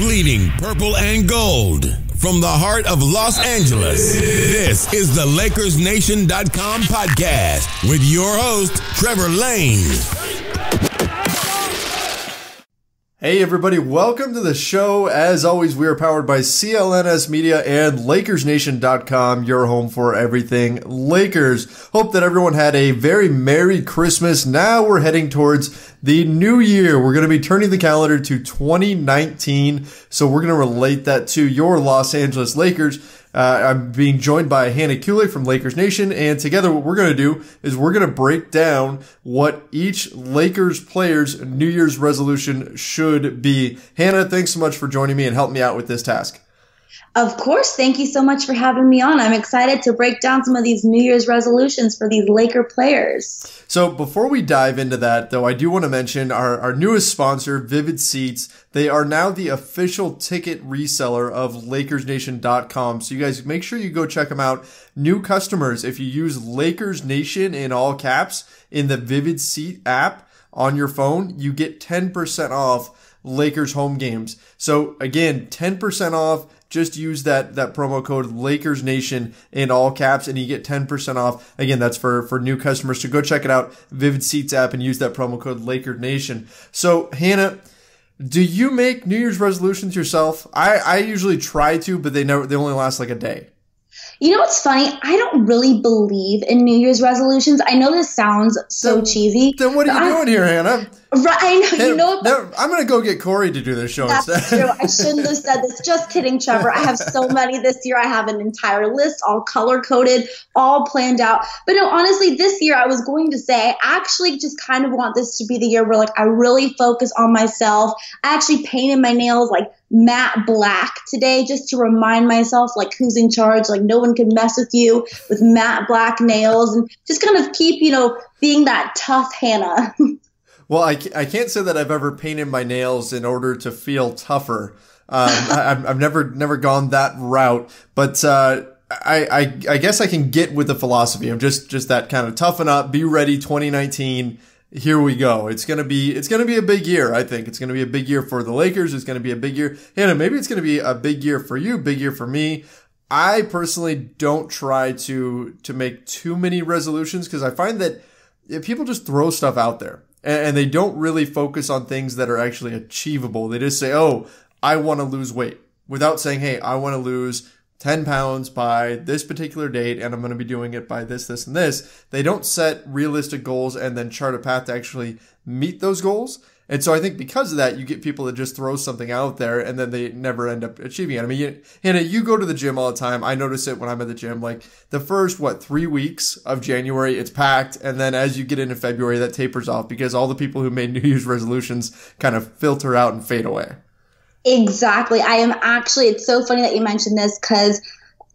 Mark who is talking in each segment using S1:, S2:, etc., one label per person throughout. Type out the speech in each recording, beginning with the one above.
S1: bleeding purple and gold. From the heart of Los Angeles, this is the LakersNation.com podcast with your host, Trevor Lane.
S2: Hey everybody, welcome to the show. As always, we are powered by CLNS Media and LakersNation.com, your home for everything Lakers. Hope that everyone had a very Merry Christmas. Now we're heading towards the new year. We're going to be turning the calendar to 2019, so we're going to relate that to your Los Angeles Lakers. I'm being joined by Hannah Cooley from Lakers Nation, and together what we're going to do is we're going to break down what each Lakers player's New Year's resolution should be. Hannah, thanks so much for joining me and helping me out with this task.
S3: Of course. Thank you so much for having me on. I'm excited to break down some of these New Year's resolutions for these Laker players.
S2: So before we dive into that, though, I do want to mention our newest sponsor, Vivid Seats. They are now the official ticket reseller of LakersNation.com. So you guys make sure you go check them out. New customers, if you use Lakers Nation in all caps in the Vivid Seat app on your phone, you get 10% off Lakers home games. So again, 10% off. Just use that promo code Lakers Nation in all caps and you get 10% off. Again, that's for new customers. So go check it out, Vivid Seats app, and use that promo code Lakers Nation. So Hannah, do you make New Year's resolutions yourself? I usually try to, but they only last like a day.
S3: You know what's funny? I don't really believe in New Year's resolutions. I know this sounds so cheesy.
S2: Then what are you doing here, Hannah?
S3: Right, I know.
S2: Hey,
S3: you know what?
S2: I'm going to go get Corey to do this show instead.
S3: That's true. I shouldn't have said this. Just kidding, Trevor. I have so many this year. I have an entire list, all color-coded, all planned out. But no, honestly, this year I was going to say I actually just kind of want this to be the year where I really focus on myself. I actually painted my nails matte black today just to remind myself who's in charge, no one can mess with you with matte black nails, and just kind of keep, being that tough Hannah.
S2: Well, I can't say that I've ever painted my nails in order to feel tougher. I've never gone that route, but I guess I can get with the philosophy of just that kind of toughen up, be ready. 2019, here we go. It's gonna be a big year. I think it's gonna be a big year for the Lakers. It's gonna be a big year, Hannah. Maybe it's gonna be a big year for you, big year for me. I personally don't try to make too many resolutions because I find that if people just throw stuff out there and they don't really focus on things that are actually achievable. They just say, oh, I want to lose weight, without saying, hey, I want to lose 10 pounds by this particular date and I'm going to be doing it by this, this, and this. They don't set realistic goals and then chart a path to actually meet those goals. And so I think because of that, you get people that just throw something out there and then they never end up achieving it. I mean, Hannah, you go to the gym all the time. I notice it when I'm at the gym. The first, 3 weeks of January, it's packed. And then as you get into February, that tapers off because all the people who made New Year's resolutions kind of filter out and fade away.
S3: Exactly. It's so funny that you mentioned this because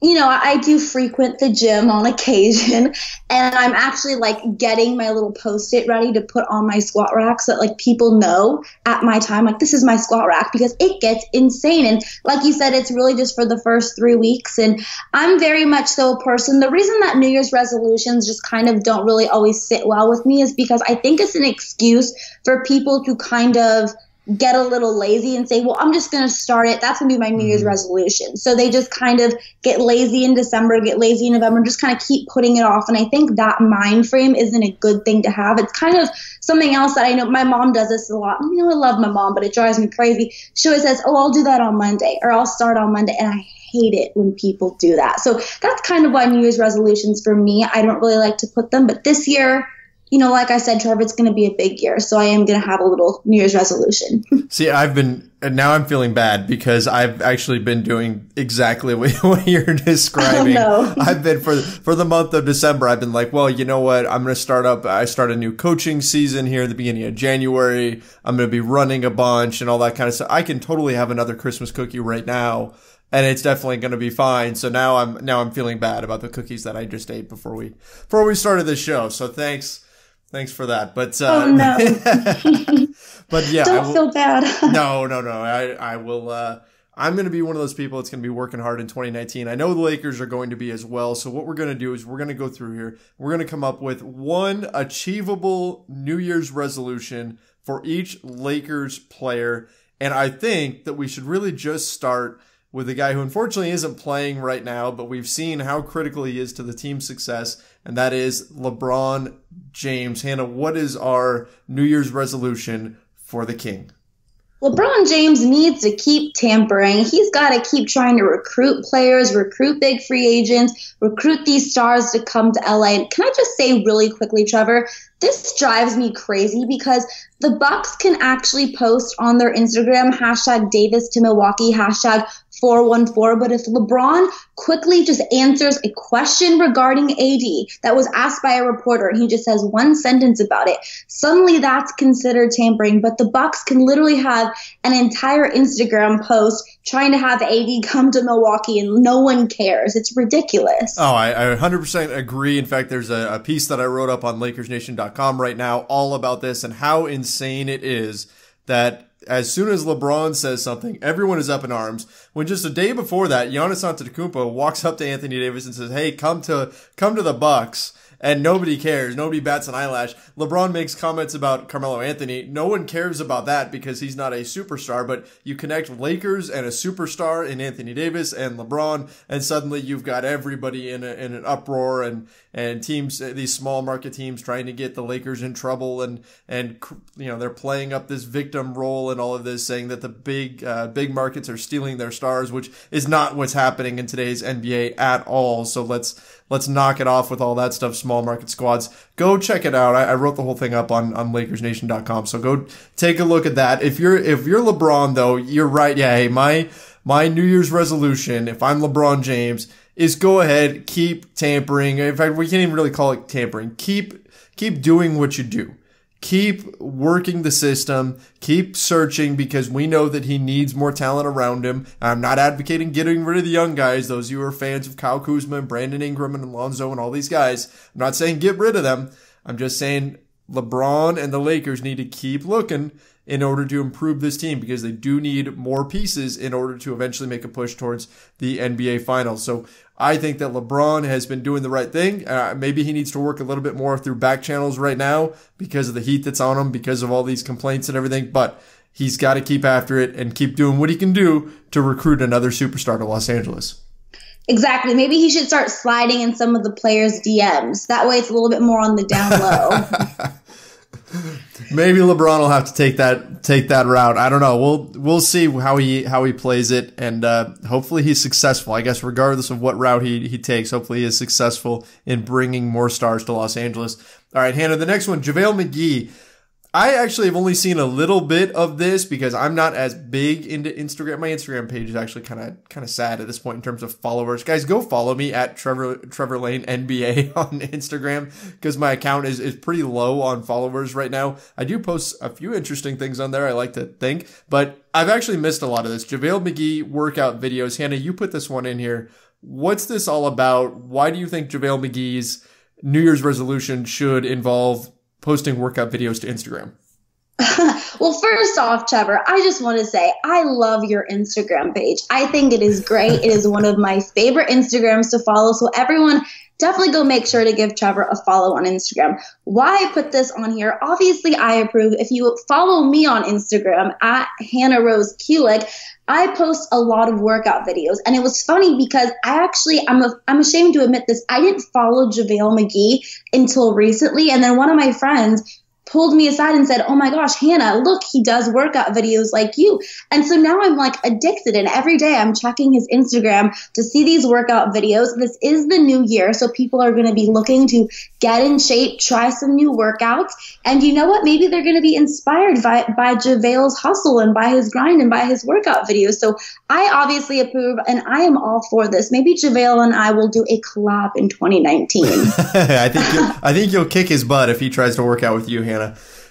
S3: I do frequent the gym on occasion, and I'm actually getting my little Post-it ready to put on my squat rack so that people know at my time, this is my squat rack, because it gets insane. And like you said, it's really just for the first 3 weeks. And I'm very much so a person. The reason that New Year's resolutions just kind of don't really always sit well with me is because I think it's an excuse for people to kind of get a little lazy and say, well, I'm just going to start it. That's going to be my New Year's resolution. So they just kind of get lazy in December, get lazy in November, and just kind of keep putting it off. And I think that mind frame isn't a good thing to have. It's kind of something else that I know my mom does this a lot. I love my mom, but it drives me crazy. She always says, oh, I'll do that on Monday, or I'll start on Monday. And I hate it when people do that. So that's kind of why New Year's resolutions for me, I don't really like to put them. But this year, like I said, Trevor, it's going to be a big year. So I am going to have a little New Year's resolution.
S2: See, now I'm feeling bad because I've actually been doing exactly what you're describing.
S3: Oh, no.
S2: I've been for the month of December, I've been well, you know what? I'm going to I start a new coaching season here at the beginning of January. I'm going to be running a bunch and all that kind of stuff. I can totally have another Christmas cookie right now. And it's definitely going to be fine. So now I'm feeling bad about the cookies that I just ate before we started this show. So thanks for that. But
S3: oh no.
S2: But yeah,
S3: don't feel bad.
S2: No. I will. I'm going to be one of those people that's going to be working hard in 2019. I know the Lakers are going to be as well. So what we're going to do is we're going to go through here. We're going to come up with one achievable New Year's resolution for each Lakers player. And I think that we should really just start with a guy who unfortunately isn't playing right now, but we've seen how critical he is to the team's success, and that is LeBron James. Hannah, what is our New Year's resolution for the King?
S3: LeBron James needs to keep tampering. He's got to keep trying to recruit players, recruit big free agents, recruit these stars to come to LA. And can I just say really quickly, Trevor, this drives me crazy because the Bucks can actually post on their Instagram, #Davis to Milwaukee, #414. But if LeBron quickly just answers a question regarding AD that was asked by a reporter and he just says one sentence about it, suddenly that's considered tampering. But the Bucks can literally have an entire Instagram post trying to have AD come to Milwaukee and no one cares. It's ridiculous.
S2: Oh, I 100% agree. In fact, there's a piece that I wrote up on LakersNation.com right now all about this and how insane it is that as soon as LeBron says something, everyone is up in arms. When just a day before that, Giannis Antetokounmpo walks up to Anthony Davis and says, "Hey, come to the Bucks." And nobody cares. Nobody bats an eyelash. LeBron makes comments about Carmelo Anthony. No one cares about that because he's not a superstar. But you connect Lakers and a superstar in Anthony Davis and LeBron, and suddenly you've got everybody in an uproar and teams, these small market teams, trying to get the Lakers in trouble and they're playing up this victim role and all of this, saying that the big markets are stealing their stars, which is not what's happening in today's NBA at all. So let's knock it off with all that stuff. Small market squads. Go check it out. I wrote the whole thing up on LakersNation.com. So go take a look at that. If you're LeBron though, you're right. Yeah. Hey, my New Year's resolution, if I'm LeBron James, is go ahead, keep tampering. In fact, we can't even really call it tampering. Keep doing what you do. Keep working the system. Keep searching because we know that he needs more talent around him. I'm not advocating getting rid of the young guys. Those of you who are fans of Kyle Kuzma and Brandon Ingram and Alonzo and all these guys, I'm not saying get rid of them. I'm just saying LeBron and the Lakers need to keep looking in order to improve this team because they do need more pieces in order to eventually make a push towards the NBA Finals. So I think that LeBron has been doing the right thing. Maybe he needs to work a little bit more through back channels right now because of the heat that's on him, because of all these complaints and everything. But he's got to keep after it and keep doing what he can do to recruit another superstar to Los Angeles.
S3: Exactly. Maybe he should start sliding in some of the players' DMs. That way it's a little bit more on the down low.
S2: Maybe LeBron will have to take that route. I don't know. We'll see how he plays it, and hopefully he's successful. I guess regardless of what route he takes, hopefully he is successful in bringing more stars to Los Angeles. All right, Hannah, the next one, JaVale McGee. I actually have only seen a little bit of this because I'm not as big into Instagram. My Instagram page is actually kind of sad at this point in terms of followers. Guys, go follow me at Trevor Lane NBA on Instagram because my account is pretty low on followers right now. I do post a few interesting things on there, I like to think, but I've actually missed a lot of this. JaVale McGee workout videos. Hannah, you put this one in here. What's this all about? Why do you think JaVale McGee's New Year's resolution should involve posting workout videos to Instagram?
S3: Well, first off, Trevor, I just want to say I love your Instagram page. I think it is great. It is one of my favorite Instagrams to follow. So everyone, definitely go make sure to give Trevor a follow on Instagram. Why I put this on here, obviously I approve. If you follow me on Instagram at Hannah Rose Kulik, I post a lot of workout videos. And it was funny because I'm ashamed to admit this, I didn't follow JaVale McGee until recently. And then one of my friends pulled me aside and said, "Oh my gosh, Hannah, look, he does workout videos like you." And so now I'm like addicted, and every day I'm checking his Instagram to see these workout videos. This is the new year, so people are going to be looking to get in shape, try some new workouts. And you know what? Maybe they're going to be inspired by JaVale's hustle and by his grind and by his workout videos. So I obviously approve, and I am all for this. Maybe JaVale and I will do a collab in 2019.
S2: I think you'll kick his butt if he tries to work out with you, Hannah.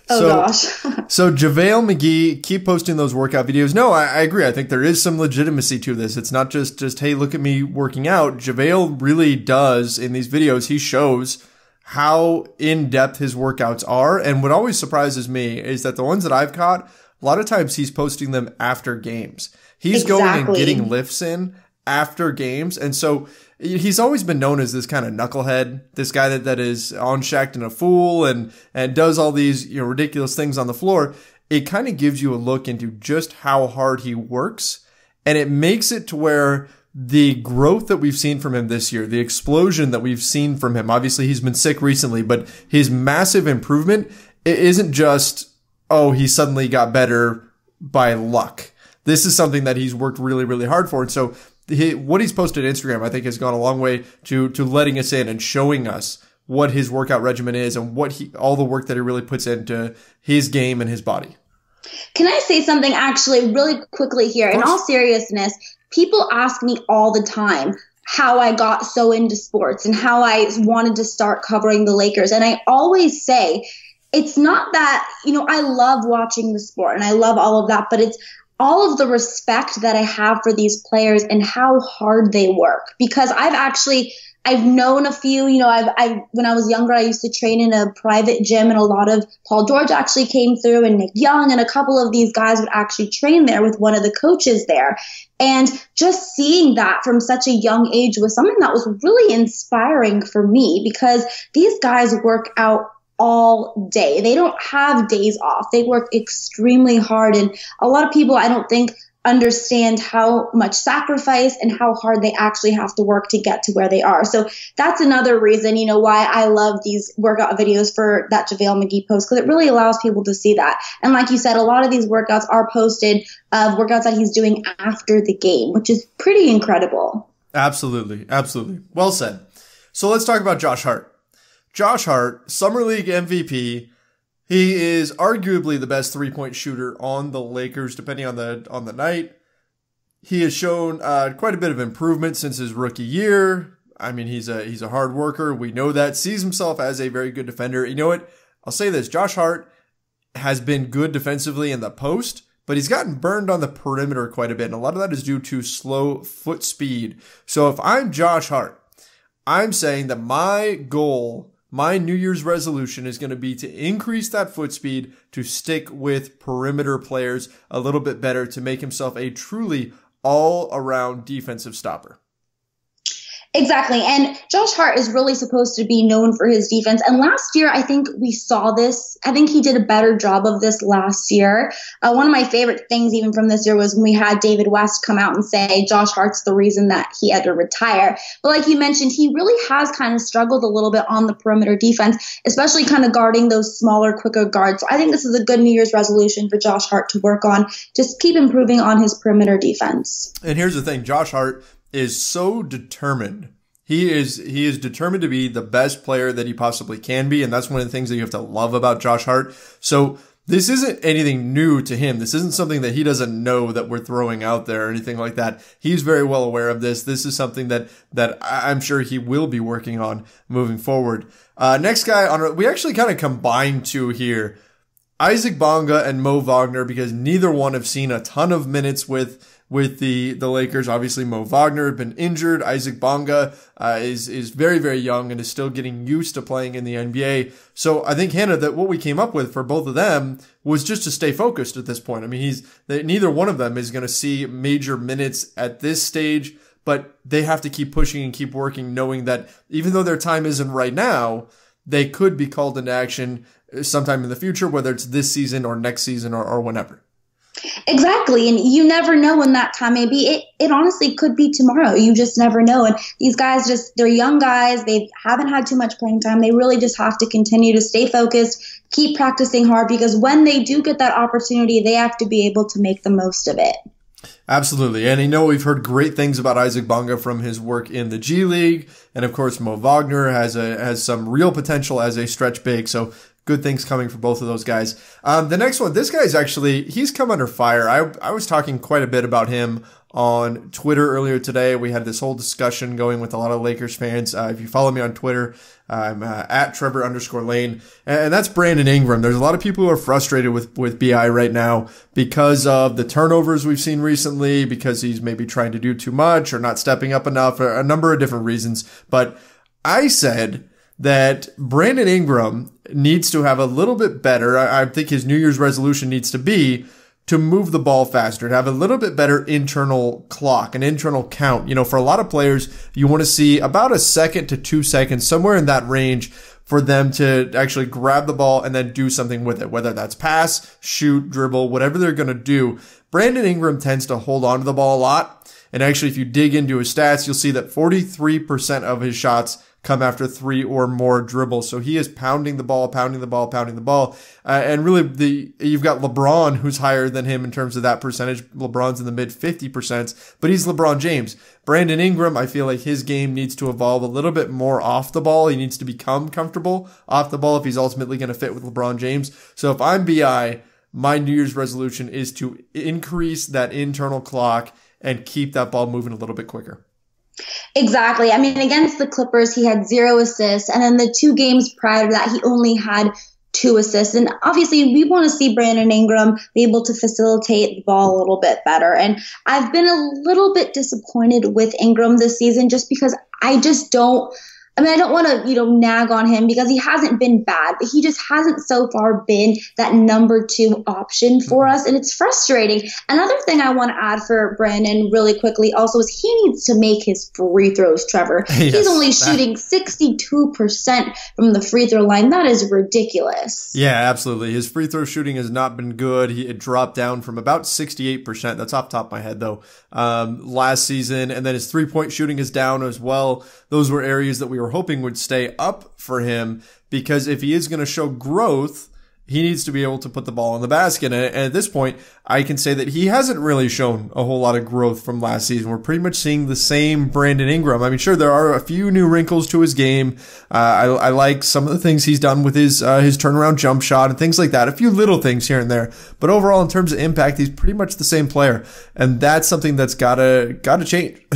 S3: Gosh.
S2: So JaVale McGee, keep posting those workout videos. No, I agree. I think there is some legitimacy to this. It's not just, hey, look at me working out. JaVale really does in these videos. He shows how in-depth his workouts are. And what always surprises me is that the ones that I've caught, a lot of times he's posting them after games. He's going and getting lifts in after games. And so he's always been known as this kind of knucklehead, this guy that is on Shaqtin' a Fool and does all these ridiculous things on the floor. it kind of gives you a look into just how hard he works. And it makes it to where the growth that we've seen from him this year, the explosion that we've seen from him, obviously he's been sick recently, but his massive improvement, it isn't just, oh, he suddenly got better by luck. This is something that he's worked really, really hard for. And so what he's posted on Instagram, I think, has gone a long way to letting us in and showing us what his workout regimen is and all the work that he really puts into his game and his body.
S3: Can I say something actually really quickly here? In all seriousness, people ask me all the time how I got so into sports and how I wanted to start covering the Lakers. And I always say, it's not that, I love watching the sport and I love all of that, but it's all of the respect that I have for these players and how hard they work. Because I've known a few, when I was younger, I used to train in a private gym, and a lot of Paul George actually came through, and Nick Young, and a couple of these guys would actually train there with one of the coaches there. And just seeing that from such a young age was something that was really inspiring for me, because these guys work out all day. They don't have days off. They work extremely hard. And a lot of people, I don't think, understand how much sacrifice and how hard they actually have to work to get to where they are. So that's another reason, why I love these workout videos for that JaVale McGee post, because it really allows people to see that. And like you said, a lot of these workouts are posted of workouts that he's doing after the game, which is pretty incredible.
S2: Absolutely. Absolutely. Well said. So let's talk about Josh Hart. Josh Hart, Summer League MVP. He is arguably the best three-point shooter on the Lakers, depending on the night. He has shown quite a bit of improvement since his rookie year. I mean, he's a hard worker. We know that. Sees himself as a very good defender. You know what? I'll say this. Josh Hart has been good defensively in the post, but he's gotten burned on the perimeter quite a bit. And a lot of that is due to slow foot speed. So if I'm Josh Hart, I'm saying that my goal, my New Year's resolution, is going to be to increase that foot speed, to stick with perimeter players a little bit better, to make himself a truly all-around defensive stopper.
S3: Exactly. And Josh Hart is really supposed to be known for his defense. And last year, I think we saw this. I think he did a better job of this last year. One of my favorite things even from this year was when we had David West come out and say Josh Hart's the reason that he had to retire. But like you mentioned, he really has kind of struggled a little bit on the perimeter defense, especially kind of guarding those smaller, quicker guards. So I think this is a good New Year's resolution for Josh Hart to work on. Just keep improving on his perimeter defense.
S2: And here's the thing. Josh Hart is so determined. He is determined to be the best player that he possibly can be, and that's one of the things that you have to love about Josh Hart. So this isn't anything new to him. This isn't something that he doesn't know that we're throwing out there or anything like that. He's very well aware of this. This is something that I'm sure he will be working on moving forward. Next guy we actually kind of combined two here. Isaac Bonga and Mo Wagner, because neither one have seen a ton of minutes with the Lakers. Obviously, Mo Wagner had been injured. Isaac Bonga is very, very young and is still getting used to playing in the NBA. So I think, Hannah, that what we came up with for both of them was just to stay focused at this point. I mean, neither one of them is going to see major minutes at this stage, but they have to keep pushing and keep working, knowing that even though their time isn't right now, they could be called into action sometime in the future, whether it's this season or next season or whenever.
S3: Exactly. And you never know when that time may be. It honestly could be tomorrow. You just never know. And these guys they're young guys. They haven't had too much playing time. They really just have to continue to stay focused, keep practicing hard, because when they do get that opportunity, they have to be able to make the most of it.
S2: Absolutely. And we've heard great things about Isaac Bonga from his work in the G League. And of course, Mo Wagner has some real potential as a stretch big. So good things coming for both of those guys. The next one, this guy's he's come under fire. I was talking quite a bit about him on Twitter earlier today. We had this whole discussion going with a lot of Lakers fans. If you follow me on Twitter, I'm at Trevor_Lane. And that's Brandon Ingram. There's a lot of people who are frustrated with BI right now because of the turnovers we've seen recently, because he's maybe trying to do too much or not stepping up enough, or a number of different reasons. But I said that Brandon Ingram needs to have a little bit better. I think his New Year's resolution needs to be to move the ball faster, to have a little bit better internal clock, an internal count. For a lot of players, you want to see about a second to 2 seconds, somewhere in that range, for them to actually grab the ball and then do something with it, whether that's pass, shoot, dribble, whatever they're going to do. Brandon Ingram tends to hold on to the ball a lot. And actually, if you dig into his stats, you'll see that 43% of his shots come after 3 or more dribbles. So he is pounding the ball. And really, you've got LeBron, who's higher than him in terms of that percentage. LeBron's in the mid 50%, but he's LeBron James. Brandon Ingram, I feel like his game needs to evolve a little bit more off the ball. He needs to become comfortable off the ball if he's ultimately going to fit with LeBron James. So if I'm BI, my New Year's resolution is to increase that internal clock and keep that ball moving a little bit quicker.
S3: Exactly. I mean, against the Clippers, he had 0 assists. And then the 2 games prior to that, he only had 2 assists. And obviously, we want to see Brandon Ingram be able to facilitate the ball a little bit better. And I've been a little bit disappointed with Ingram this season just because I don't want to, nag on him because he hasn't been bad, but he just hasn't so far been that number 2 option for us. And it's frustrating. Another thing I want to add for Brandon really quickly also is he needs to make his free throws, Trevor. Yes, he's only shooting 62% from the free throw line. That is ridiculous.
S2: Yeah, absolutely. His free throw shooting has not been good. It dropped down from about 68%. That's off the top of my head though. Last season. And then his 3-point shooting is down as well. Those were areas that we were hoping would stay up for him, because if he is going to show growth, he needs to be able to put the ball in the basket. And at this point, I can say that he hasn't really shown a whole lot of growth from last season. We're pretty much seeing the same Brandon Ingram. I mean, sure, there are a few new wrinkles to his game. I like some of the things he's done with his turnaround jump shot and things like that. A few little things here and there. But overall, in terms of impact, he's pretty much the same player. And that's something that's gotta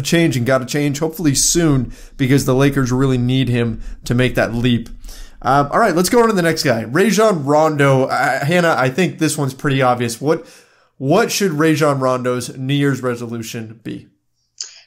S2: change hopefully soon, because the Lakers really need him to make that leap. All right, let's go on to the next guy, Rajon Rondo. Hannah, I think this one's pretty obvious. What should Rajon Rondo's New Year's resolution be?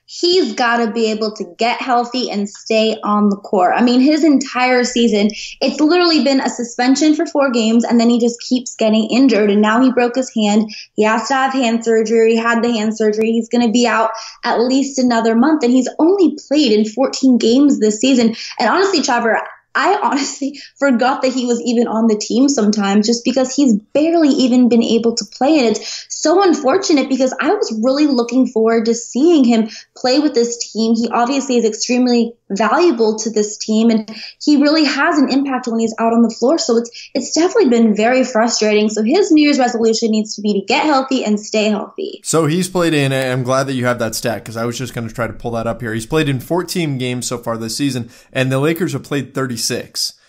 S3: He's got to be able to get healthy and stay on the court. I mean, his entire season, it's literally been a suspension for 4 games, and then he just keeps getting injured. And now he broke his hand. He has to have hand surgery. He had the hand surgery. He's going to be out at least another month. And he's only played in 14 games this season. And honestly, Trevor, I honestly forgot that he was even on the team sometimes, just because he's barely even been able to play. And it's so unfortunate because I was really looking forward to seeing him play with this team. He obviously is extremely valuable to this team, and he really has an impact when he's out on the floor. So it's definitely been very frustrating. So his New Year's resolution needs to be to get healthy and stay healthy.
S2: So he's played in, I'm glad that you have that stat, because I was just going to try to pull that up here. He's played in 14 games so far this season, and the Lakers have played 36.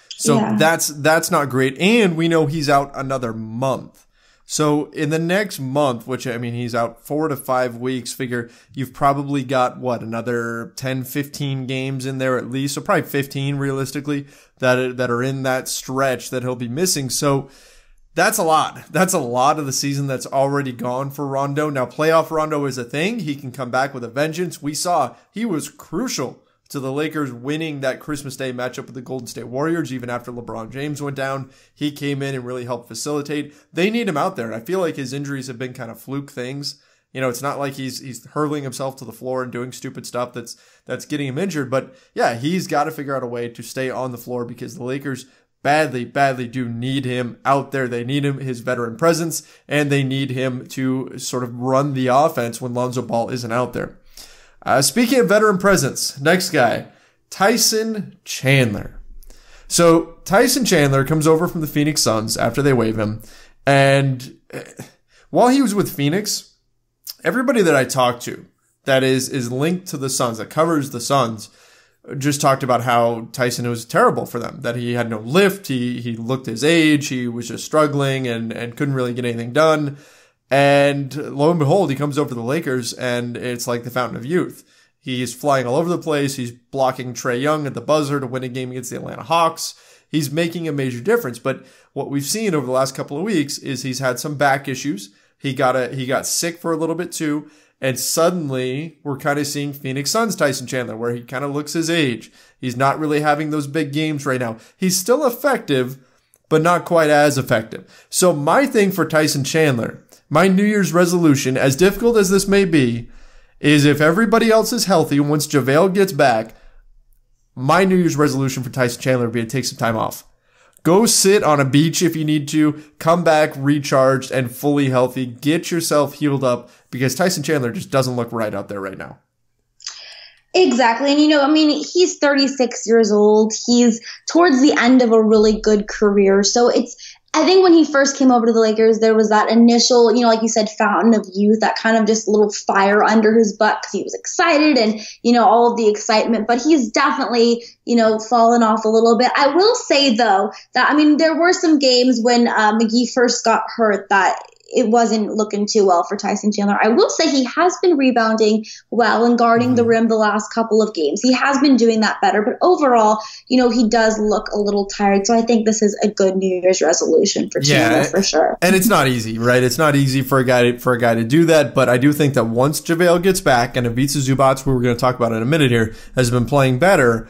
S2: So yeah, that's not great. And we know he's out another month. So in the next month, which, I mean, he's out 4 to 5 weeks, figure you've probably got another 10, 15 games in there at least. So probably 15 realistically that are in that stretch that he'll be missing. So that's a lot. That's a lot of the season that's already gone for Rondo. Now, playoff Rondo is a thing. He can come back with a vengeance. We saw he was crucial to the Lakers winning that Christmas Day matchup with the Golden State Warriors. Even after LeBron James went down, he came in and really helped facilitate. They need him out there. And I feel like his injuries have been kind of fluke things. It's not like he's hurling himself to the floor and doing stupid stuff that's getting him injured. But yeah, he's got to figure out a way to stay on the floor, because the Lakers badly do need him out there. They need him, his veteran presence, and they need him to sort of run the offense when Lonzo Ball isn't out there. Speaking of veteran presence, next guy, Tyson Chandler. So Tyson Chandler comes over from the Phoenix Suns after they waive him. And while he was with Phoenix, everybody that I talked to that is linked to the Suns, that covers the Suns, just talked about how Tyson was terrible for them, that he had no lift, he looked his age, he was just struggling and couldn't really get anything done. And lo and behold, he comes over to the Lakers, and it's like the fountain of youth. He's flying all over the place. He's blocking Trae Young at the buzzer to win a game against the Atlanta Hawks. He's making a major difference. But what we've seen over the last couple of weeks is he's had some back issues. He got sick for a little bit too. And suddenly we're kind of seeing Phoenix Suns Tyson Chandler, where he kind of looks his age. He's not really having those big games right now. He's still effective, but not quite as effective. So my thing for Tyson Chandler, my New Year's resolution, as difficult as this may be, is if everybody else is healthy, once JaVale gets back, my New Year's resolution for Tyson Chandler would be to take some time off. Go sit on a beach if you need to, come back recharged and fully healthy, get yourself healed up, because Tyson Chandler just doesn't look right out there right now.
S3: Exactly. And, he's 36 years old. He's towards the end of a really good career. So I think when he first came over to the Lakers, there was that initial, like you said, fountain of youth, that kind of just little fire under his butt because he was excited and, all of the excitement. But he's definitely, fallen off a little bit. I will say, though, that, there were some games when McGee first got hurt that it wasn't looking too well for Tyson Chandler. I will say he has been rebounding well and guarding the rim the last couple of games. He has been doing that better, but overall, he does look a little tired. So I think this is a good New Year's resolution for Chandler for sure.
S2: And it's not easy, right? It's not easy for a guy to do that, but I do think that once JaVale gets back and Ivica Zubac, who we're going to talk about in a minute here, has been playing better,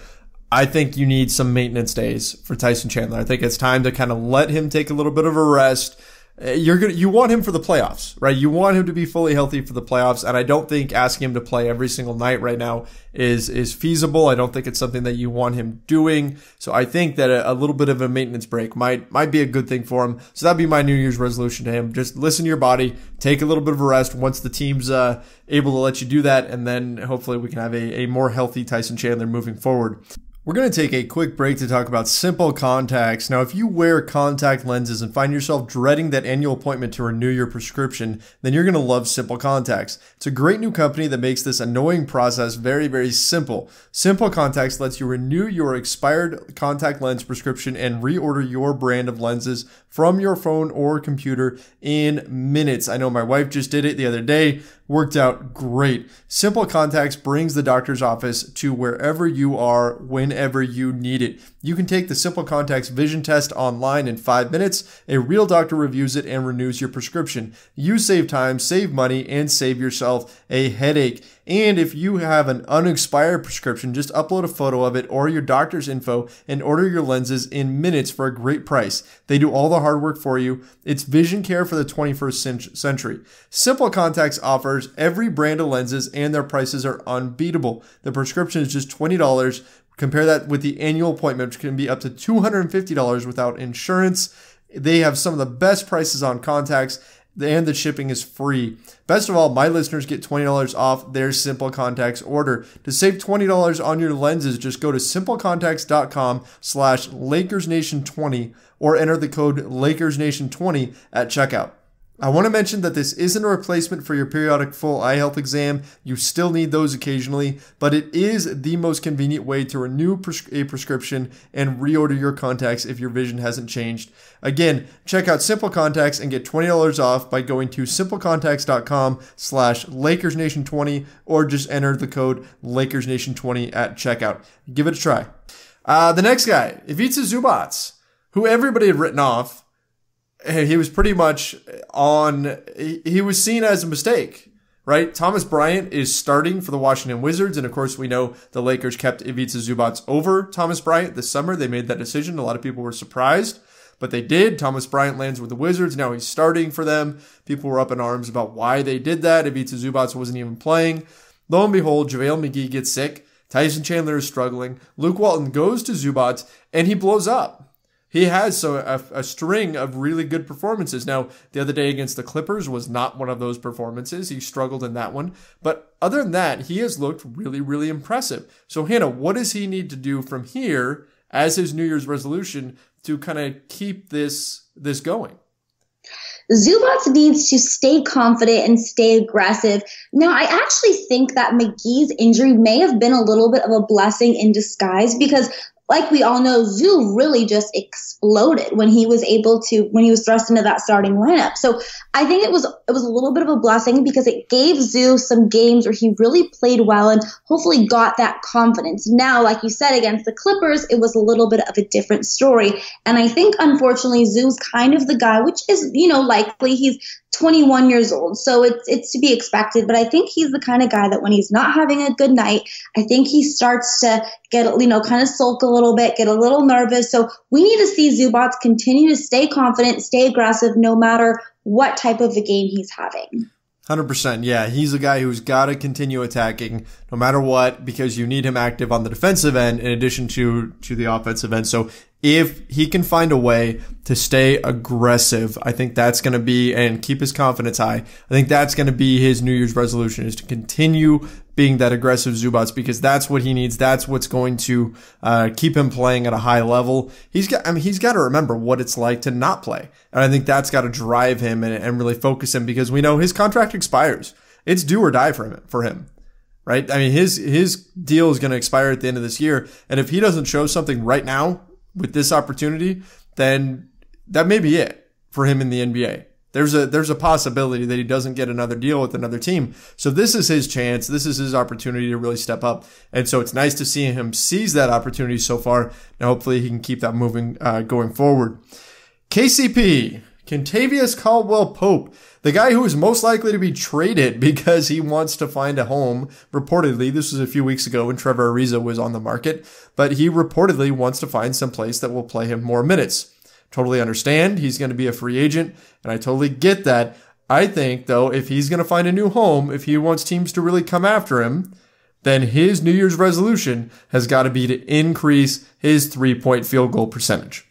S2: I think you need some maintenance days for Tyson Chandler. I think it's time to kind of let him take a little bit of a rest. You want him for the playoffs, right? You want him to be fully healthy for the playoffs, and I don't think asking him to play every single night right now is feasible. I don't think it's something that you want him doing. So I think that a little bit of a maintenance break might be a good thing for him. So that'd be my New Year's resolution to him. Just listen to your body, take a little bit of a rest once the team's able to let you do that, and then hopefully we can have a more healthy Tyson Chandler moving forward. We're going to take a quick break to talk about Simple Contacts. Now, if you wear contact lenses and find yourself dreading that annual appointment to renew your prescription, then you're going to love Simple Contacts. It's a great new company that makes this annoying process very, very simple. Simple Contacts lets you renew your expired contact lens prescription and reorder your brand of lenses from your phone or computer in minutes. I know my wife just did it the other day. Worked out great. Simple Contacts brings the doctor's office to wherever you are, whenever you need it. You can take the Simple Contacts vision test online in 5 minutes. A real doctor reviews it and renews your prescription. You save time, save money, and save yourself a headache. And if you have an unexpired prescription, just upload a photo of it or your doctor's info and order your lenses in minutes for a great price. They do all the hard work for you. It's vision care for the 21st century. Simple Contacts offers every brand of lenses and their prices are unbeatable. The prescription is just $20. Compare that with the annual appointment, which can be up to $250 without insurance. They have some of the best prices on contacts, and the shipping is free. Best of all, my listeners get $20 off their Simple Contacts order. To save $20 on your lenses, just go to simplecontacts.com/LakersNation20 or enter the code LakersNation20 at checkout. I want to mention that this isn't a replacement for your periodic full eye health exam. You still need those occasionally, but it is the most convenient way to renew a prescription and reorder your contacts if your vision hasn't changed. Again, check out Simple Contacts and get $20 off by going to simplecontacts.com/LakersNation20 or just enter the code LakersNation20 at checkout. Give it a try. The next guy, Ivica Zubac, who everybody had written off. He was pretty much he was seen as a mistake, right? Thomas Bryant is starting for the Washington Wizards. And of course, we know the Lakers kept Ivica Zubac over Thomas Bryant this summer. They made that decision. A lot of people were surprised, but they did. Thomas Bryant lands with the Wizards. Now he's starting for them. People were up in arms about why they did that. Ivica Zubac wasn't even playing. Lo and behold, JaVale McGee gets sick. Tyson Chandler is struggling. Luke Walton goes to Zubac and he blows up. He has a string of really good performances. Now, the other day against the Clippers was not one of those performances. He struggled in that one. But other than that, he has looked really, really impressive. So, Hannah, what does he need to do from here as his New Year's resolution to kind of keep this going?
S3: Zubac needs to stay confident and stay aggressive. Now, I actually think that McGee's injury may have been a little bit of a blessing in disguise because, like we all know, Zoo really just exploded when he was thrust into that starting lineup. So I think it was a little bit of a blessing because it gave Zoo some games where he really played well and hopefully got that confidence. Now, like you said, against the Clippers, it was a little bit of a different story. And I think, unfortunately, Zoo's kind of the guy, which is, likely he's 21 years old. So it's to be expected. But I think he's the kind of guy that when he's not having a good night, I think he starts to get, kind of sulk a little bit, get a little nervous. So we need to see Zubac continue to stay confident, stay aggressive, no matter what type of a game he's having.
S2: 100%. Yeah, he's a guy who's got to continue attacking no matter what, because you need him active on the defensive end in addition to the offensive end. So if he can find a way to stay aggressive, I think that's going to be, and keep his confidence high, I think that's going to be his New Year's resolution, is to continue being that aggressive Zubats, because that's what he needs. That's what's going to keep him playing at a high level. He's got to remember what it's like to not play. And I think that's got to drive him and really focus him, because we know his contract expires. It's do or die for him. Right? I mean, his deal is going to expire at the end of this year. And if he doesn't show something right now with this opportunity, then that may be it for him in the NBA. There's a possibility that he doesn't get another deal with another team. So this is his chance. This is his opportunity to really step up. And so it's nice to see him seize that opportunity so far. Now hopefully he can keep that moving going forward. KCP, Kentavious Caldwell-Pope, the guy who is most likely to be traded because he wants to find a home. Reportedly, this was a few weeks ago when Trevor Ariza was on the market, but he reportedly wants to find some place that will play him more minutes. Totally understand. He's going to be a free agent, and I totally get that. I think, though, if he's going to find a new home, if he wants teams to really come after him, then his New Year's resolution has got to be to increase his three-point field goal percentage.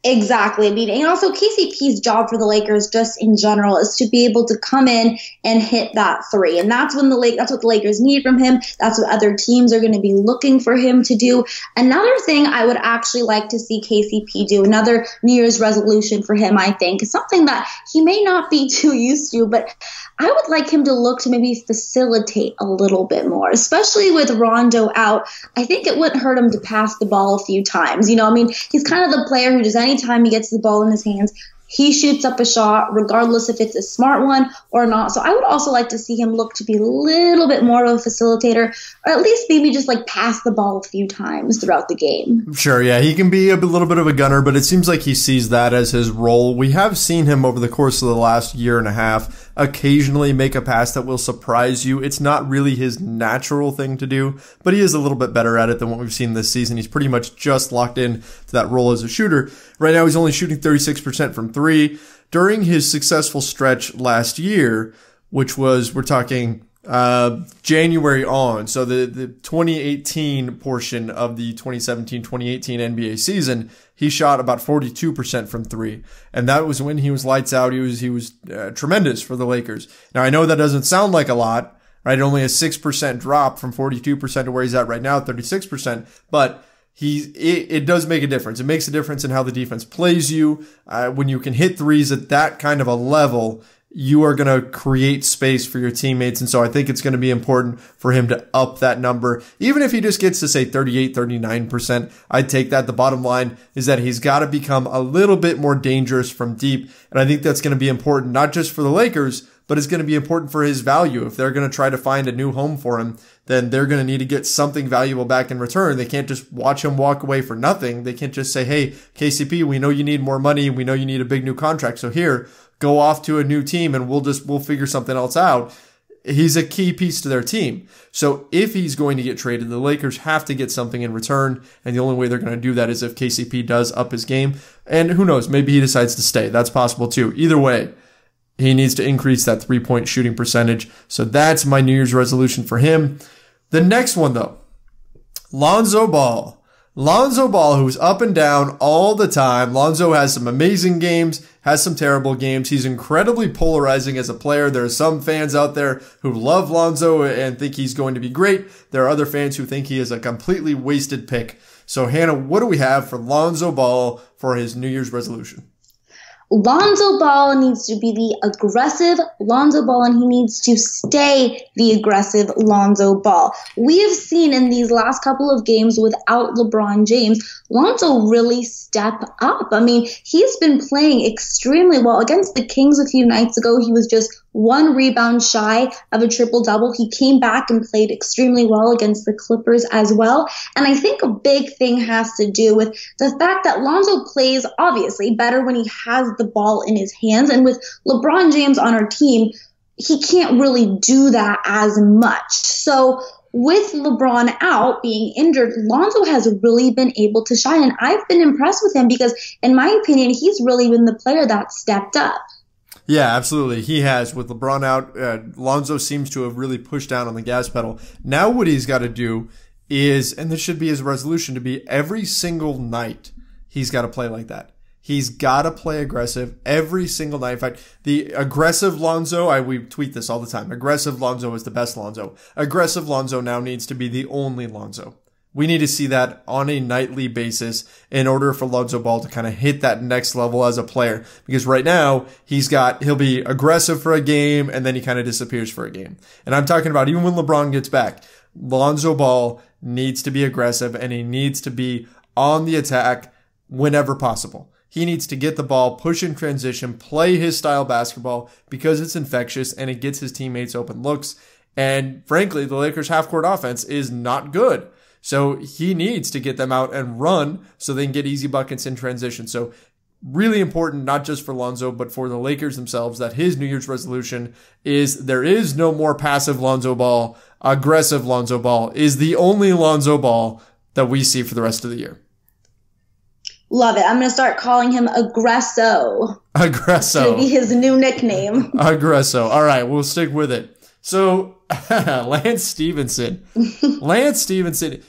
S3: Exactly. I mean, and also KCP's job for the Lakers just in general is to be able to come in and hit that three. And that's what the Lakers need from him. That's what other teams are going to be looking for him to do. Another thing I would actually like to see KCP do, another New Year's resolution for him, I think, is something that he may not be too used to, but I would like him to look to maybe facilitate a little bit more, especially with Rondo out. I think it wouldn't hurt him to pass the ball a few times. You know, I mean, he's kind of the player who just anytime he gets the ball in his hands, he shoots up a shot, regardless if it's a smart one or not. So I would also like to see him look to be a little bit more of a facilitator, or at least maybe just like pass the ball a few times throughout the game.
S2: Sure, yeah, he can be a little bit of a gunner, but it seems like he sees that as his role. We have seen him over the course of the last year and a half occasionally make a pass that will surprise you. It's not really his natural thing to do, but he is a little bit better at it than what we've seen this season. He's pretty much just locked in to that role as a shooter. Right now, he's only shooting 36% from three. During his successful stretch last year, which was, we're talking January on, so the 2018 portion of the 2017-2018 NBA season, he shot about 42% from three. And that was when he was lights out. He was tremendous for the Lakers. Now, I know that doesn't sound like a lot, right? Only a 6% drop from 42% to where he's at right now, 36%. But it does make a difference. It makes a difference in how the defense plays you. When you can hit threes at that kind of a level, you are going to create space for your teammates. And so I think it's going to be important for him to up that number. Even if he just gets to say 38, 39%, I'd take that. The bottom line is that he's got to become a little bit more dangerous from deep. And I think that's going to be important, not just for the Lakers, but it's going to be important for his value. If they're going to try to find a new home for him, then they're going to need to get something valuable back in return. They can't just watch him walk away for nothing. They can't just say, hey, KCP, we know you need more money. We know you need a big new contract. So here, go off to a new team and we'll figure something else out. He's a key piece to their team. So if he's going to get traded, the Lakers have to get something in return. And the only way they're going to do that is if KCP does up his game. And who knows, maybe he decides to stay. That's possible too. Either way, he needs to increase that three-point shooting percentage. So that's my New Year's resolution for him. The next one, though, Lonzo Ball. Lonzo Ball, who's up and down all the time. Lonzo has some amazing games, has some terrible games. He's incredibly polarizing as a player. There are some fans out there who love Lonzo and think he's going to be great. There are other fans who think he is a completely wasted pick. So, Hannah, what do we have for Lonzo Ball for his New Year's resolution?
S3: Lonzo Ball needs to be the aggressive Lonzo Ball, and he needs to stay the aggressive Lonzo Ball. We have seen in these last couple of games without LeBron James, Lonzo really step up. I mean, he's been playing extremely well. Against the Kings a few nights ago, he was just one rebound shy of a triple-double. He came back and played extremely well against the Clippers as well. And I think a big thing has to do with the fact that Lonzo plays, obviously, better when he has the ball in his hands. And with LeBron James on our team, he can't really do that as much. So with LeBron out, being injured, Lonzo has really been able to shine. And I've been impressed with him because, in my opinion, he's really been the player that stepped up.
S2: Yeah, absolutely. He has. With LeBron out, Lonzo seems to have really pushed down on the gas pedal. Now what he's got to do is, and this should be his resolution, to be every single night he's got to play like that. He's got to play aggressive every single night. In fact, the aggressive Lonzo, we tweet this all the time. Aggressive Lonzo is the best Lonzo. Aggressive Lonzo now needs to be the only Lonzo. We need to see that on a nightly basis in order for Lonzo Ball to kind of hit that next level as a player. Because right now, he'll be aggressive for a game and then he kind of disappears for a game. And I'm talking about even when LeBron gets back, Lonzo Ball needs to be aggressive and he needs to be on the attack whenever possible. He needs to get the ball, push in transition, play his style basketball because it's infectious and it gets his teammates open looks. And frankly, the Lakers half-court offense is not good. So he needs to get them out and run so they can get easy buckets in transition. So really important, not just for Lonzo, but for the Lakers themselves, that his New Year's resolution is there is no more passive Lonzo Ball. Aggressive Lonzo Ball is the only Lonzo Ball that we see for the rest of the year.
S3: Love it. I'm going to start calling him Aggresso.
S2: Aggresso.
S3: It's going to be his new nickname.
S2: Aggresso. All right, we'll stick with it. So, Lance Stevenson. Lance Stevenson,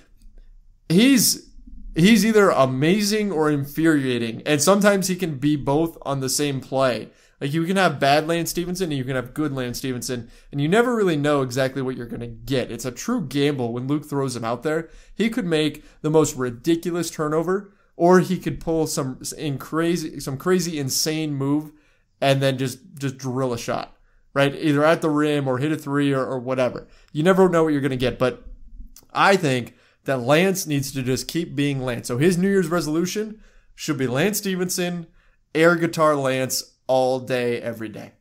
S2: he's either amazing or infuriating. And sometimes he can be both on the same play. Like you can have bad Lance Stevenson and you can have good Lance Stevenson. And you never really know exactly what you're going to get. It's a true gamble when Luke throws him out there. He could make the most ridiculous turnover, or he could pull some crazy, insane move and then just drill a shot, right? Either at the rim or hit a three or whatever. You never know what you're going to get. But I think that Lance needs to just keep being Lance. So his New Year's resolution should be Lance Stevenson, air guitar Lance all day, every day.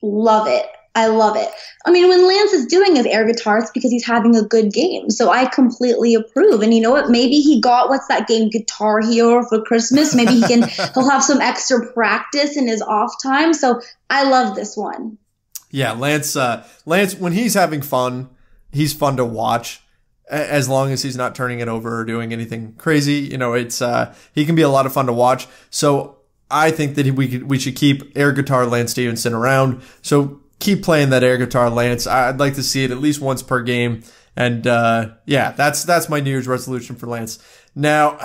S3: Love it. I love it. I mean, when Lance is doing his air guitar, it's because he's having a good game. So I completely approve. And you know what? Maybe he got, what's that game, Guitar Hero for Christmas. Maybe he'll have some extra practice in his off time. So I love this one. Yeah,
S2: Lance, when he's having fun, he's fun to watch. As long as he's not turning it over or doing anything crazy, he can be a lot of fun to watch. So I think that we should keep air guitar Lance Stevenson around. So keep playing that air guitar Lance. I'd like to see it at least once per game. And that's my New Year's resolution for Lance. Now,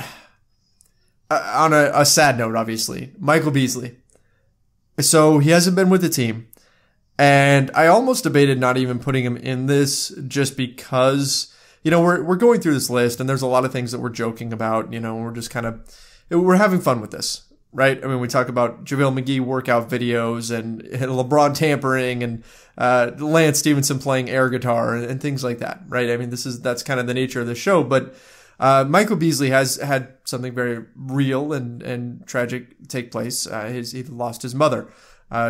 S2: on a sad note, obviously, Michael Beasley. So he hasn't been with the team. And I almost debated not even putting him in this just because, we're going through this list and there's a lot of things that we're joking about, we're just we're having fun with this. Right? I mean, we talk about JaVale McGee workout videos and LeBron tampering and Lance Stevenson playing air guitar and things like that, right? I mean, that's kind of the nature of the show. But Michael Beasley has had something very real and tragic take place. He lost his mother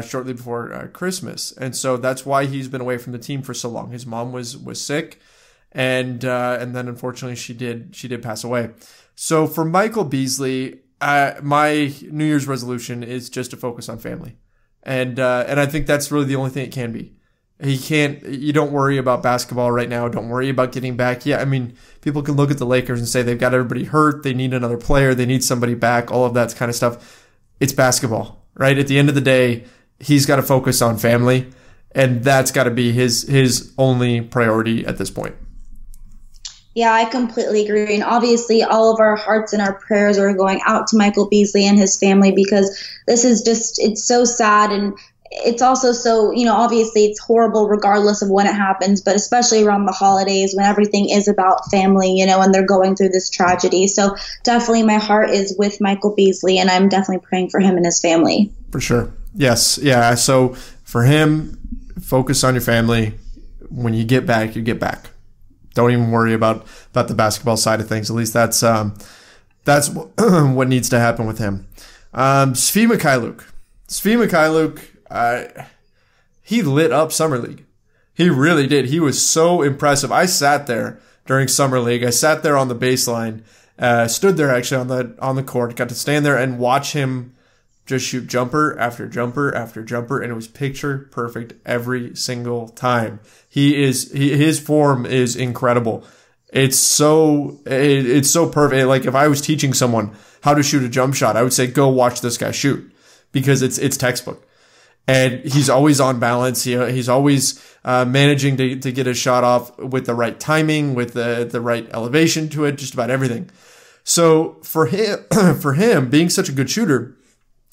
S2: shortly before Christmas, and so that's why he's been away from the team for so long. His mom was sick, and then unfortunately she did pass away. So for Michael Beasley, my New Year's resolution is just to focus on family. And I think that's really the only thing it can be. You don't worry about basketball right now. Don't worry about getting back. Yeah, I mean, people can look at the Lakers and say they've got everybody hurt. They need another player. They need somebody back. All of that kind of stuff. It's basketball, right? At the end of the day, he's got to focus on family. And that's got to be his only priority at this point.
S3: Yeah, I completely agree. And obviously, all of our hearts and our prayers are going out to Michael Beasley and his family because this is it's so sad. And it's also so, obviously it's horrible regardless of when it happens, but especially around the holidays when everything is about family, and they're going through this tragedy. So definitely my heart is with Michael Beasley and I'm definitely praying for him and his family.
S2: For sure. Yes. Yeah. So for him, focus on your family. When you get back, you get back. Don't even worry about the basketball side of things. At least that's what needs to happen with him. Svi Mykhailiuk, he lit up Summer League. He really did. He was so impressive. I sat there during Summer League. I sat there on the baseline, stood there actually on the court, got to stand there and watch him just shoot jumper after jumper after jumper, and it was picture perfect every single time. His form is incredible. It's so perfect. Like if I was teaching someone how to shoot a jump shot, I would say, go watch this guy shoot, because it's textbook. And he's always on balance. He's always managing to get a shot off with the right timing, with the right elevation to it, just about everything. So for him being such a good shooter,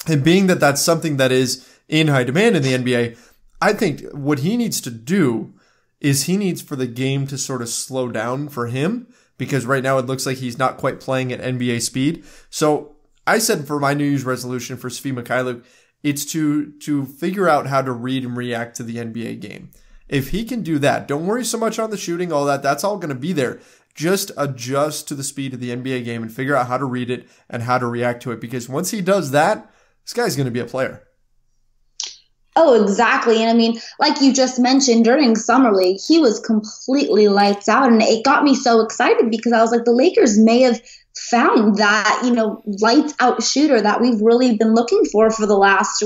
S2: and being that that's something that is in high demand in the NBA, I think what he needs to do is he needs for the game to sort of slow down for him, because right now it looks like he's not quite playing at NBA speed. So I said for my New Year's resolution for Svi Mykhailiuk, it's to figure out how to read and react to the NBA game. If he can do that, don't worry so much on the shooting, all that. That's all going to be there. Just adjust to the speed of the NBA game and figure out how to read it and how to react to it. Because once he does that, this guy's going to be a player.
S3: Oh, exactly. And I mean, like you just mentioned, during Summer League, he was completely lights out. And it got me so excited because I was like, the Lakers may have found that, lights out shooter that we've really been looking for the last,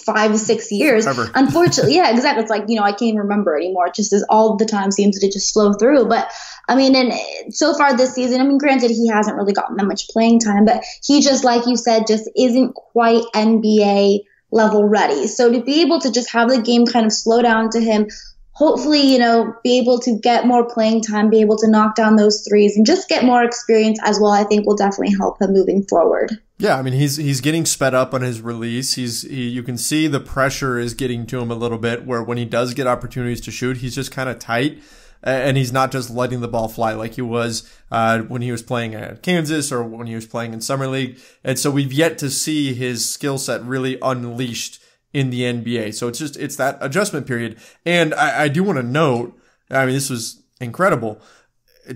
S3: 5 to 6 years.
S2: Forever.
S3: Unfortunately, yeah, exactly. It's like, I can't even remember anymore. It just is all the time seems to just flow through. But I mean, and so far this season, granted, he hasn't really gotten that much playing time, but he just, like you said, just isn't quite NBA level ready. So to be able to just have the game kind of slow down to him, hopefully, be able to get more playing time, be able to knock down those threes and just get more experience as well, I think will definitely help him moving forward.
S2: Yeah, I mean, he's getting sped up on his release. You can see the pressure is getting to him a little bit, where when he does get opportunities to shoot, he's just kind of tight. And he's not just letting the ball fly like he was when he was playing at Kansas or when he was playing in Summer League. And so we've yet to see his skill set really unleashed in the NBA. So it's that adjustment period. And I do want to note, I mean, this was incredible.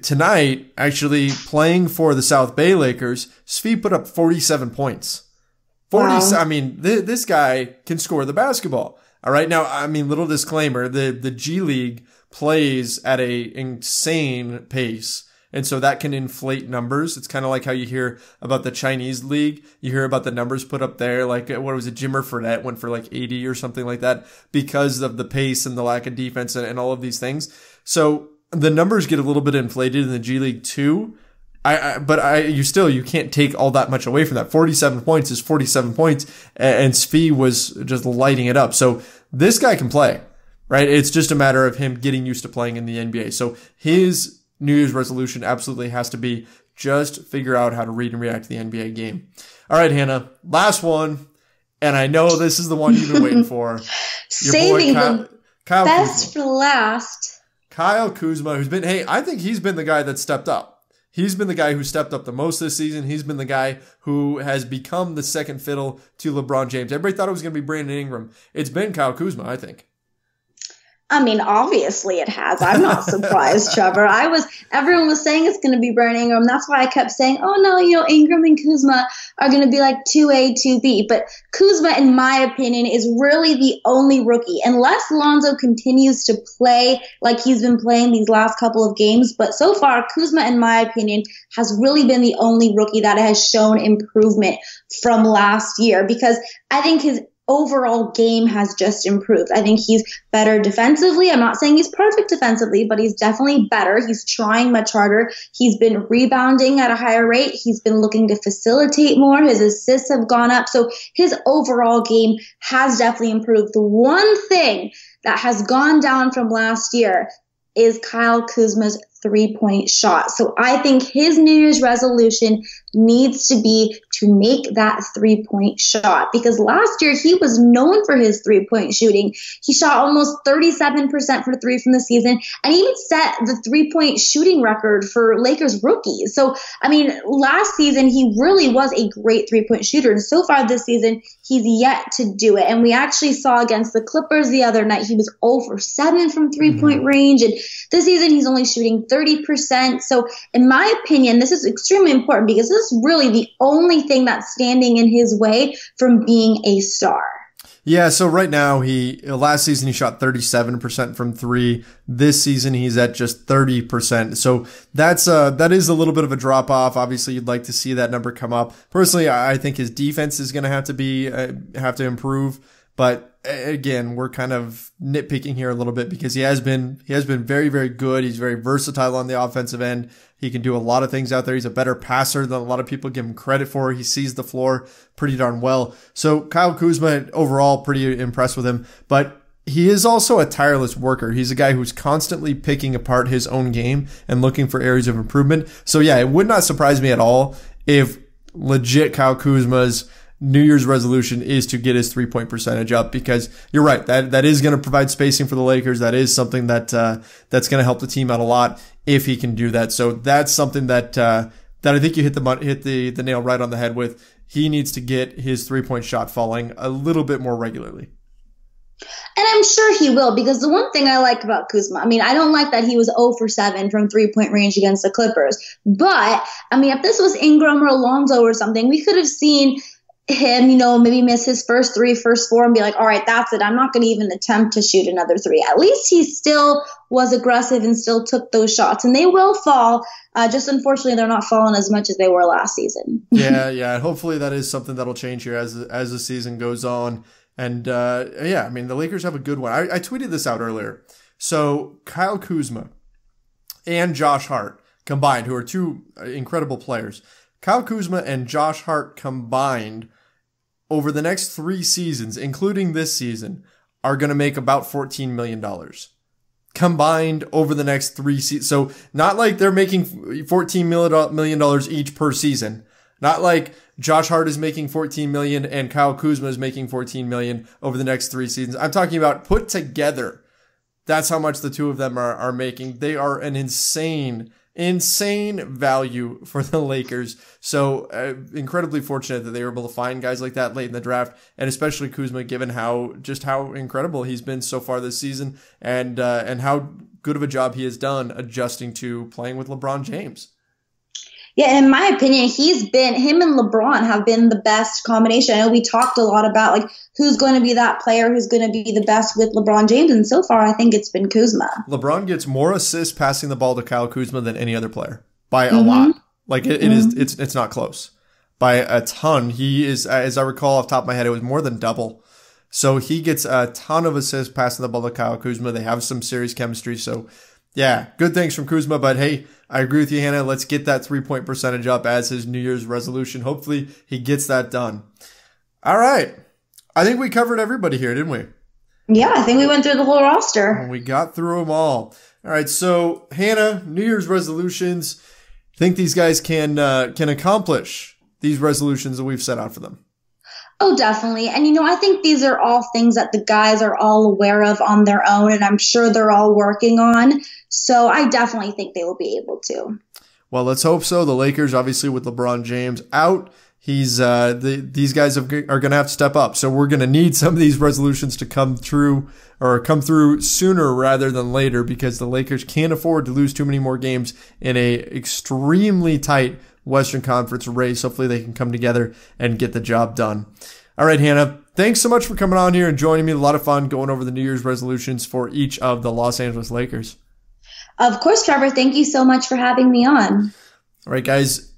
S2: Tonight, actually playing for the South Bay Lakers, Svi put up 47 points. Wow. I mean, this guy can score the basketball. All right. Now, I mean, little disclaimer, the G League plays at a insane pace. And so that can inflate numbers. It's kind of like how you hear about the Chinese league. You hear about the numbers put up there. Like, what was it? Jimmer Fredette went for like 80 or something like that because of the pace and the lack of defense and all of these things. So the numbers get a little bit inflated in the G League too. You can't take all that much away from that. 47 points is 47 points, and Svi was just lighting it up. So this guy can play, right? It's just a matter of him getting used to playing in the NBA. So his New Year's resolution absolutely has to be just figure out how to read and react to the NBA game. All right, Hannah, last one. And I know this is the one you've been waiting for.
S3: Saving the Kyle best Kuzma. For last.
S2: Kyle Kuzma, I think he's been the guy that stepped up. He's been the guy who stepped up the most this season. He's been the guy who has become the second fiddle to LeBron James. Everybody thought it was going to be Brandon Ingram. It's been Kyle Kuzma, I think.
S3: I mean, obviously it has. I'm not surprised, Trevor. Everyone was saying it's going to be Brandon Ingram. That's why I kept saying, oh no, Ingram and Kuzma are going to be like 2A, 2B. But Kuzma, in my opinion, is really the only rookie. Unless Lonzo continues to play like he's been playing these last couple of games. But so far, Kuzma, in my opinion, has really been the only rookie that has shown improvement from last year. Because I think his overall game has just improved. I think he's better defensively. I'm not saying he's perfect defensively, but he's definitely better. He's trying much harder. He's been rebounding at a higher rate. He's been looking to facilitate more. His assists have gone up. So his overall game has definitely improved. The one thing that has gone down from last year is Kyle Kuzma's three-point shot. So I think his New Year's resolution needs to be to make that three-point shot, because last year he was known for his three-point shooting. He shot almost 37% for three from the season and even set the three-point shooting record for Lakers rookies. So, I mean, last season he really was a great three-point shooter, and so far this season he's yet to do it. And we actually saw against the Clippers the other night he was 0 for 7 from three-point range, and this season he's only shooting 30%. So in my opinion, this is extremely important because this is really the only thing that's standing in his way from being a star.
S2: Yeah, so right now last season he shot 37% from three. This season he's at just 30%. So that is a little bit of a drop off. Obviously you'd like to see that number come up. Personally, I think his defense is going to have to improve, but again, we're kind of nitpicking here a little bit because he has been very, very good. He's very versatile on the offensive end. He can do a lot of things out there. He's a better passer than a lot of people give him credit for. He sees the floor pretty darn well. So Kyle Kuzma, overall, pretty impressed with him. But he is also a tireless worker. He's a guy who's constantly picking apart his own game and looking for areas of improvement. So yeah, it would not surprise me at all if legit Kyle Kuzma's New Year's resolution is to get his 3-point percentage up, because you're right. That is going to provide spacing for the Lakers. That is something that's going to help the team out a lot if he can do that. So that's something that I think you hit the nail right on the head with. He needs to get his 3-point shot falling a little bit more regularly.
S3: And I'm sure he will, because the one thing I like about Kuzma, I mean, I don't like that he was 0 for 7 from 3-point range against the Clippers. But, I mean, if this was Ingram or Alonzo or something, we could have seen him, maybe miss his first 4 and be like, all right, that's it. I'm not going to even attempt to shoot another 3. At least he still was aggressive and still took those shots. And they will fall. Just unfortunately, they're not falling as much as they were last season.
S2: Yeah. Hopefully that is something that'll change here as the season goes on. And I mean, the Lakers have a good one. I tweeted this out earlier. So Kyle Kuzma and Josh Hart combined, who are two incredible players. Kyle Kuzma and Josh Hart combined over the next 3 seasons, including this season, are going to make about $14 million. Combined over the next 3 seasons. So not like they're making $14 million each per season. Not like Josh Hart is making $14 million and Kyle Kuzma is making $14 million over the next 3 seasons. I'm talking about put together. That's how much the two of them are making. They are an insane value for the Lakers. So incredibly fortunate that they were able to find guys like that late in the draft, and especially Kuzma, given how incredible he's been so far this season, and how good of a job he has done adjusting to playing with LeBron James.
S3: Yeah, in my opinion, him and LeBron have been the best combination. I know we talked a lot about like who's going to be that player, who's going to be the best with LeBron James, and so far I think it's been Kuzma.
S2: LeBron gets more assists passing the ball to Kyle Kuzma than any other player by a lot. Like it's not close by a ton. He is, as I recall off the top of my head, it was more than double. So he gets a ton of assists passing the ball to Kyle Kuzma. They have some serious chemistry. So yeah, good things from Kuzma, but hey, I agree with you, Hannah. Let's get that 3-point percentage up as his New Year's resolution. Hopefully he gets that done. All right. I think we covered everybody here, didn't we?
S3: Yeah, I think we went through the whole roster.
S2: And we got through them all. All right. So Hannah, New Year's resolutions. Think these guys can accomplish these resolutions that we've set out for them?
S3: Oh, definitely. And, I think these are all things that the guys are all aware of on their own, and I'm sure they're all working on. So I definitely think they will be able to.
S2: Well, let's hope so. The Lakers, obviously, with LeBron James out, these guys are going to have to step up. So we're going to need some of these resolutions to come through sooner rather than later, because the Lakers can't afford to lose too many more games in a extremely tight Western Conference race. Hopefully they can come together and get the job done. All right, Hannah, thanks so much for coming on here and joining me. A lot of fun going over the New Year's resolutions for each of the Los Angeles Lakers.
S3: Of course, Trevor. Thank you so much for having me on.
S2: All right, guys.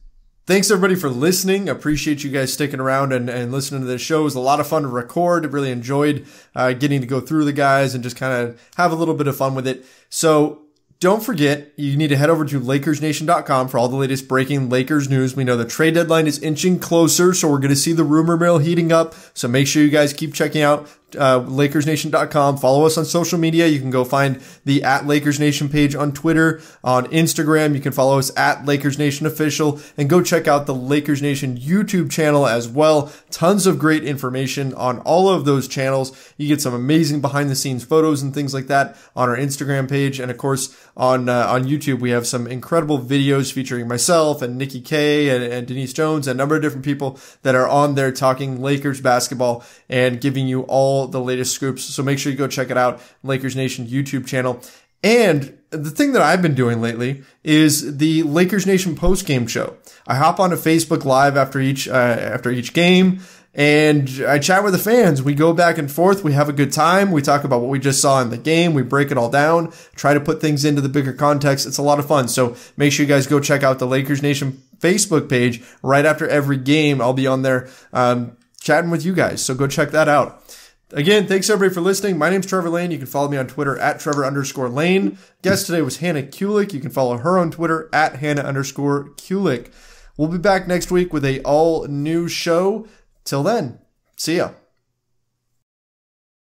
S2: Thanks, everybody, for listening. Appreciate you guys sticking around and listening to this show. It was a lot of fun to record. I really enjoyed getting to go through the guys and just kind of have a little bit of fun with it. So don't forget, you need to head over to LakersNation.com for all the latest breaking Lakers news. We know the trade deadline is inching closer, so we're going to see the rumor mill heating up. So make sure you guys keep checking out LakersNation.com. Follow us on social media. You can go find the @LakersNation page on Twitter, on Instagram. You can follow us @LakersNationOfficial, and go check out the Lakers Nation YouTube channel as well. Tons of great information on all of those channels. You get some amazing behind the scenes photos and things like that on our Instagram page. And of course, on YouTube, we have some incredible videos featuring myself and Nikki K and Denise Jones and a number of different people that are on there talking Lakers basketball and giving you all the latest scoops. So make sure you go check it out, Lakers Nation YouTube channel. And the thing that I've been doing lately is the Lakers Nation post-game show. I hop onto Facebook Live after each game, and I chat with the fans. We go back and forth. We have a good time. We talk about what we just saw in the game. We break it all down, try to put things into the bigger context. It's a lot of fun. So make sure you guys go check out the Lakers Nation Facebook page right after every game. I'll be on there chatting with you guys. So go check that out. Again, thanks everybody for listening. My name's Trevor Lane. You can follow me on Twitter at Trevor_Lane. Guest today was Hannah Kulik. You can follow her on Twitter at Hannah_Kulik. We'll be back next week with a all new show. Till then, see ya.